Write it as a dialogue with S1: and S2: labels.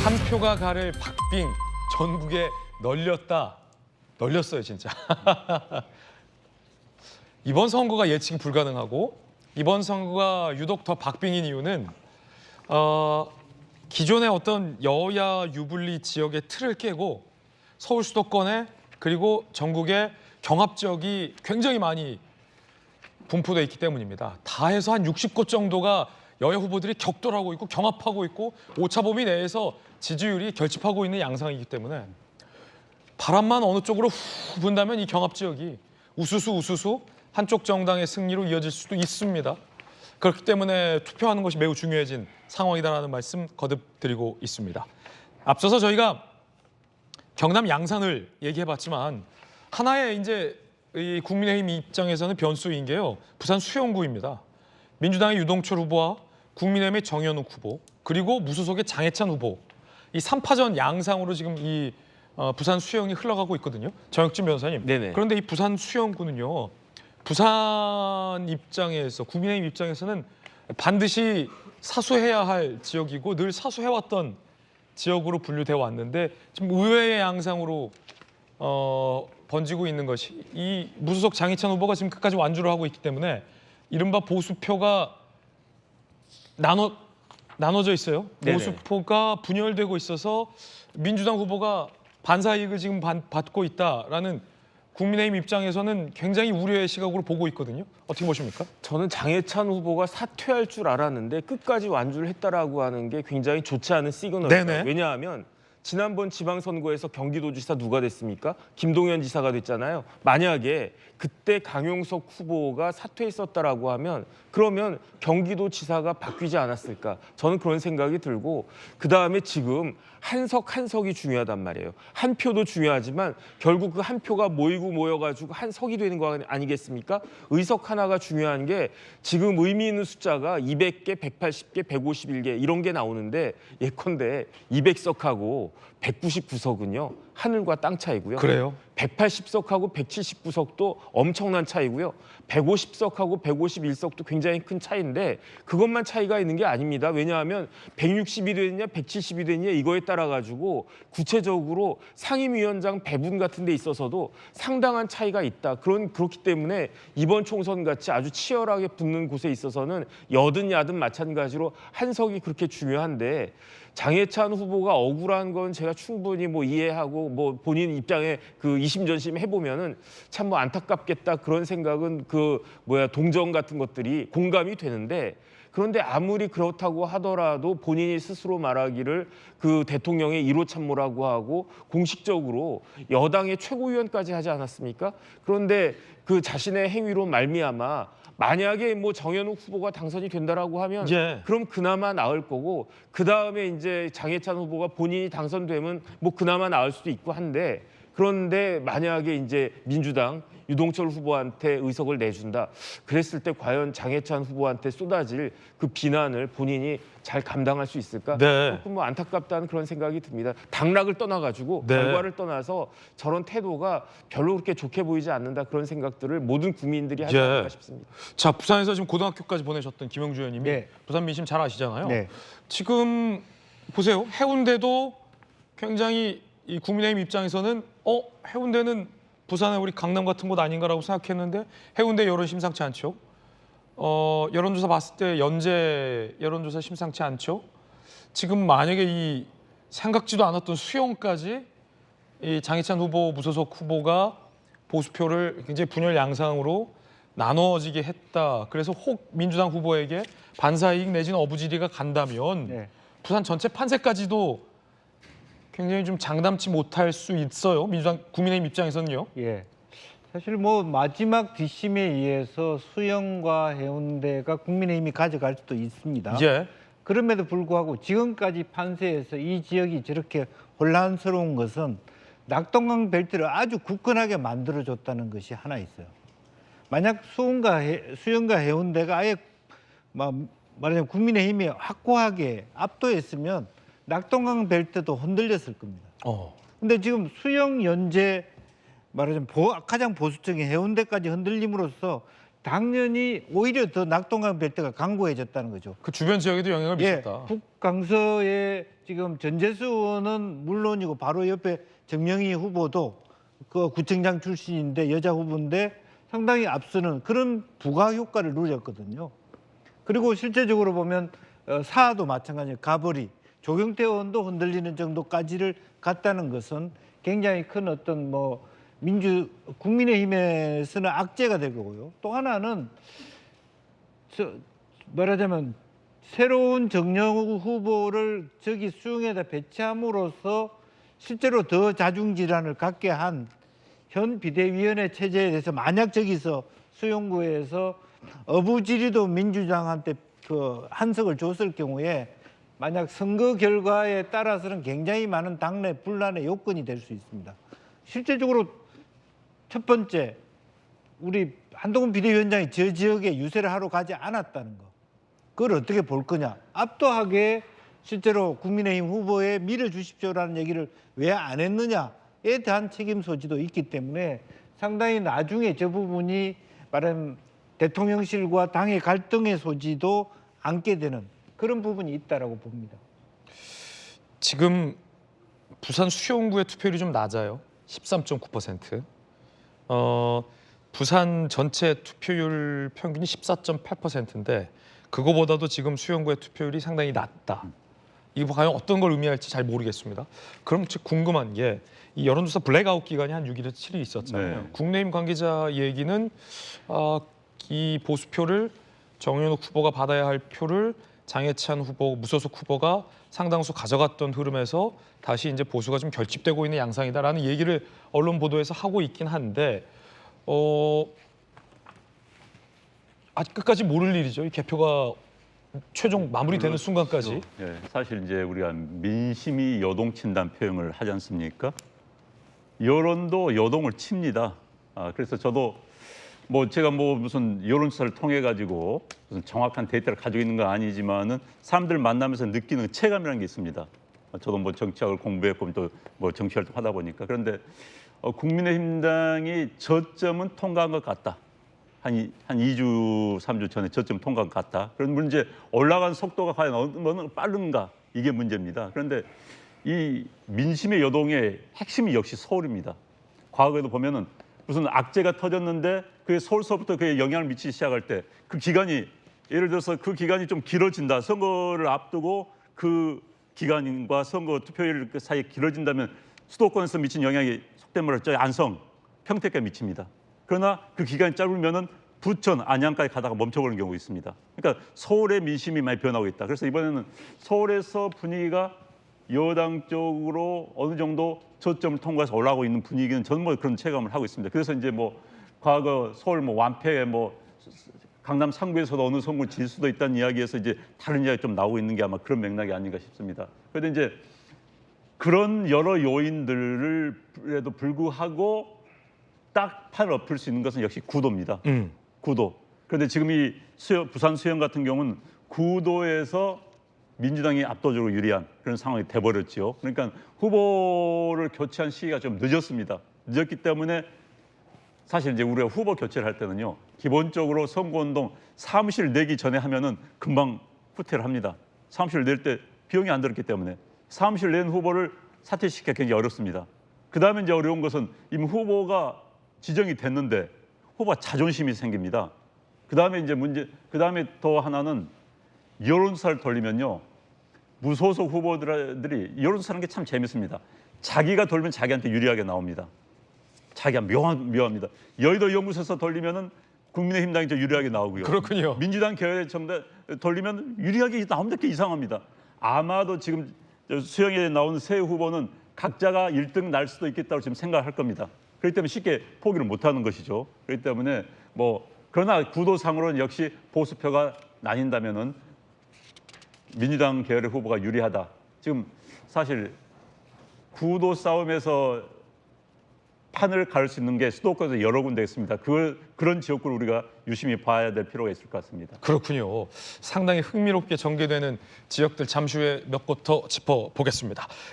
S1: 한 표가 가를 박빙 전국에 널렸어요 진짜. 이번 선거가 예측이 불가능하고 이번 선거가 유독 더 박빙인 이유는 기존의 어떤 여야 유불리 지역의 틀을 깨고 서울 수도권에 그리고 전국에 경합 지역이 굉장히 많이 분포돼 있기 때문입니다. 다 해서 한 60곳 정도가 여야 후보들이 격돌하고 있고 경합하고 있고 오차 범위 내에서 지지율이 결집하고 있는 양상이기 때문에 바람만 어느 쪽으로 후 분다면 이 경합 지역이 우수수 한쪽 정당의 승리로 이어질 수도 있습니다. 그렇기 때문에 투표하는 것이 매우 중요해진 상황이다라는 말씀 거듭 드리고 있습니다. 앞서서 저희가 경남 양산을 얘기해봤지만 하나의 이제 이 국민의힘 입장에서는 변수인 게요. 부산 수영구입니다. 민주당의 유동철 후보와 국민의힘의 정현욱 후보 그리고 무소속의 장해찬 후보 이 3파전 양상으로 지금 이 부산 수영이 흘러가고 있거든요. 정혁진 변호사님.
S2: 네네.
S1: 그런데 이 부산 수영구는요. 부산 입장에서 국민의힘 입장에서는 반드시 사수해야 할 지역이고 늘 사수해왔던 지역으로 분류되어 왔는데 지금 의외의 양상으로 번지고 있는 것이 이 무소속 장해찬 후보가 지금 끝까지 완주를 하고 있기 때문에 이른바 보수표가 나눠져 있어요.
S2: 네네.
S1: 보수표가 분열되고 있어서 민주당 후보가 반사이익을 지금 받고 있다라는 국민의힘 입장에서는 굉장히 우려의 시각으로 보고 있거든요. 어떻게 보십니까?
S2: 저는 장해찬 후보가 사퇴할 줄 알았는데 끝까지 완주를 했다라고 하는 게 굉장히 좋지 않은 시그널이에요.
S1: 네네.
S2: 왜냐하면 지난번 지방선거에서 경기도지사 누가 됐습니까? 김동연 지사가 됐잖아요. 만약에 그때 강용석 후보가 사퇴했었다라고 하면 그러면 경기도지사가 바뀌지 않았을까? 저는 그런 생각이 들고 그다음에 지금 한 석이 중요하단 말이에요. 한 표도 중요하지만 결국 그 한 표가 모여가지고 한 석이 되는 거 아니겠습니까? 의석 하나가 중요한 게 지금 의미 있는 숫자가 200개, 180개, 151개 이런 게 나오는데 예컨대 200석하고 199석은요. 하늘과 땅 차이고요.
S1: 그래요?
S2: 180석하고 179석도 엄청난 차이고요. 150석하고 151석도 굉장히 큰 차이인데 그것만 차이가 있는 게 아닙니다. 왜냐하면 160이 되느냐 170이 되느냐 이거에 따라 가지고 구체적으로 상임위원장 배분 같은 데 있어서도 상당한 차이가 있다. 그렇기 때문에 이번 총선 같이 아주 치열하게 붙는 곳에 있어서는 여든 야든 마찬가지로 한 석이 그렇게 중요한데 장해찬 후보가 억울한 건 제가 충분히 이해하고 본인 입장에 그 이심전심 해보면은 참 안타깝겠다 그런 생각은 동정 같은 것들이 공감이 되는데 그런데 아무리 그렇다고 하더라도 본인이 스스로 말하기를 그 대통령의 1호 참모라고 하고 공식적으로 여당의 최고위원까지 하지 않았습니까? 그런데 그 자신의 행위로 말미암아 만약에 정현욱 후보가 당선이 된다라고 하면 그럼 그나마 나을 거고 그다음에 이제 장해찬 후보가 본인이 당선되면 그나마 나을 수도 있고 한데 그런데 만약에 이제 민주당 유동철 후보한테 의석을 내준다. 그랬을 때 과연 장해찬 후보한테 쏟아질 그 비난을 본인이 잘 감당할 수 있을까?
S1: 네.
S2: 조금 안타깝다는 그런 생각이 듭니다. 당락을 떠나가지고 결과를 떠나서 저런 태도가 별로 그렇게 좋게 보이지 않는다 그런 생각들을 모든 국민들이 하지 않을까 싶습니다.
S1: 자, 부산에서 지금 고등학교까지 보내셨던 김영주 의원님이 부산 민심 잘 아시잖아요. 지금 보세요. 해운대도 굉장히 이 국민의힘 입장에서는 해운대는 부산의 우리 강남 같은 곳 아닌가라고 생각했는데 해운대 여론 심상치 않죠. 여론조사 봤을 때 연재 여론조사 심상치 않죠. 지금 만약에 이 생각지도 않았던 수영까지 이 장해찬 후보 무소속 후보가 보수표를 굉장히 분열 양상으로 나눠지게 했다. 그래서 혹 민주당 후보에게 반사이익 내지는 어부지리가 간다면 부산 전체 판세까지도 굉장히 좀 장담치 못할 수 있어요. 민주당 국민의힘 입장에서는요.
S3: 사실 마지막 뒷심에 의해서 수영과 해운대가 국민의힘이 가져갈 수도 있습니다. 그럼에도 불구하고 지금까지 판세에서 이 지역이 저렇게 혼란스러운 것은 낙동강 벨트를 아주 굳건하게 만들어줬다는 것이 하나 있어요. 만약 수영과 해운대가 아예 말하자면 국민의힘이 확고하게 압도했으면 낙동강 벨트도 흔들렸을 겁니다. 근데 지금 수영, 연재 말하자면 가장 보수적인 해운대까지 흔들림으로써 당연히 오히려 더 낙동강 벨트가 강고해졌다는 거죠.
S1: 그 주변 지역에도 영향을
S3: 예,
S1: 미쳤다.
S3: 북강서에 지금 전재수 의원은 물론이고 바로 옆에 정명희 후보도 그 구청장 출신인데 여자 후보인데 상당히 앞서는 그런 부가 효과를 누렸거든요. 그리고 실제적으로 보면 사도 마찬가지예요. 가버리, 조경태 의원도 흔들리는 정도까지를 갔다는 것은 굉장히 큰 어떤 뭐 국민의힘에서는 악재가 될 거고요. 또 하나는 말하자면 새로운 정영우 후보를 저기 수용에다 배치함으로써 실제로 더 자중질환을 갖게 한 현 비대위원회 체제에 대해서 만약 저기서 수용구에서 어부지리도 민주당한테 그 한석을 줬을 경우에 만약 선거 결과에 따라서는 굉장히 많은 당내 분란의 요건이 될 수 있습니다. 실제적으로 첫 번째, 우리 한동훈 비대위원장이 저 지역에 유세를 하러 가지 않았다는 거. 그걸 어떻게 볼 거냐. 압도하게 실제로 국민의힘 후보에 밀어주십시오라는 얘기를 왜 안 했느냐에 대한 책임 소지도 있기 때문에 상당히 나중에 저 부분이 말하면 대통령실과 당의 갈등의 소지도 안게 되는 그런 부분이 있다라고 봅니다.
S1: 지금 부산 수용구의 투표율이 좀 낮아요. 13.9%. 부산 전체 투표율 평균이 14.8%인데 그거보다도 지금 수용구의 투표율이 상당히 낮다. 이거 과연 어떤 걸 의미할지 잘 모르겠습니다. 그럼 궁금한 게 이 여론조사 블랙아웃 기간이 한 6일에서 7일 있었잖아요.
S4: 네.
S1: 국내임 관계자 얘기는 이 보수표를 정윤욱 후보가 받아야 할 표를 장해찬 후보, 무소속 후보가 상당수 가져갔던 흐름에서 다시 이제 보수가 좀 결집되고 있는 양상이다라는 얘기를 언론 보도에서 하고 있긴 한데 아직 끝까지 모를 일이죠. 이 개표가 최종 마무리되는 순간까지.
S4: 예, 사실 이제 우리가 민심이 요동친다는 표현을 하지 않습니까? 여론도 요동을 칩니다. 그래서 저도 뭐 제가 뭐 무슨 여론조사를 통해 가지고 무슨 정확한 데이터를 가지고 있는 건 아니지만은 사람들 만나면서 느끼는 체감이라는 게 있습니다. 저도 뭐 정치학을 공부했고 또 뭐 정치 활동하다 보니까 그런데 국민의힘당이 저점은 통과한 것 같다. 한 2주, 3주 전에 저점 통과한 것 같다. 그런 문제 올라간 속도가 과연 어느 빠른가 이게 문제입니다. 그런데 이 민심의 여동의 핵심이 역시 서울입니다. 과거에도 보면은 무슨 악재가 터졌는데 그게 서울서부터 그에 영향을 미치기 시작할 때 그 기간이 예를 들어서 그 기간이 좀 길어진다. 선거를 앞두고 그 기간과 선거 투표일 사이에 길어진다면 수도권에서 미친 영향이 속된 말로 저기 안성, 평택에 미칩니다. 그러나 그 기간이 짧으면은 부천, 안양까지 가다가 멈춰버리는 경우가 있습니다. 그러니까 서울의 민심이 많이 변하고 있다. 그래서 이번에는 서울에서 분위기가 여당 쪽으로 어느 정도 저점을 통과해서 올라가고 있는 분위기는 저는 뭐 그런 체감을 하고 있습니다. 그래서 이제 뭐 과거 서울 뭐 완패 뭐 강남 3구에서도 어느 선거를 질 수도 있다는 이야기에서 이제 다른 이야기 좀 나오고 있는 게 아마 그런 맥락이 아닌가 싶습니다. 그런데 이제 그런 여러 요인들에도 불구하고 딱 팔을 엎을 수 있는 것은 역시 구도입니다. 구도. 그런데 지금 이 부산 수영 같은 경우는 구도에서 민주당이 압도적으로 유리한 그런 상황이 돼버렸죠. 그러니까 후보를 교체한 시기가 좀 늦었습니다. 늦었기 때문에 사실 이제 우리가 후보 교체를 할 때는요, 기본적으로 선거운동 사무실 내기 전에 하면은 금방 후퇴를 합니다. 사무실 낼 때 비용이 안 들었기 때문에 사무실 낸 후보를 사퇴시키기가 굉장히 어렵습니다. 그 다음에 이제 어려운 것은 이미 후보가 지정이 됐는데 후보가 자존심이 생깁니다. 그 다음에 이제 그 다음에 또 하나는 여론조사를 돌리면요, 무소속 후보들이 여론조사하는 게 참 재밌습니다. 자기가 돌면 자기한테 유리하게 나옵니다. 자기가 묘합니다. 여의도 연구소에서 돌리면은 국민의힘당이 좀 유리하게 나오고요.
S1: 그렇군요.
S4: 민주당 계열의 정당 돌리면 유리하게 나옵니다. 그게 이상합니다. 아마도 지금 수영에 나오는 세 후보는 각자가 1등 날 수도 있겠다고 지금 생각할 겁니다. 그렇기 때문에 쉽게 포기를 못하는 것이죠. 그렇기 때문에 뭐 그러나 구도상으로는 역시 보수표가 나뉜다면은 민주당 계열의 후보가 유리하다. 지금 사실 구도 싸움에서 판을 갈 수 있는 게 수도권에서 여러 군데 있습니다. 그런 지역구를 우리가 유심히 봐야 될 필요가 있을 것 같습니다.
S1: 그렇군요. 상당히 흥미롭게 전개되는 지역들 잠시 후에 몇 곳 더 짚어보겠습니다.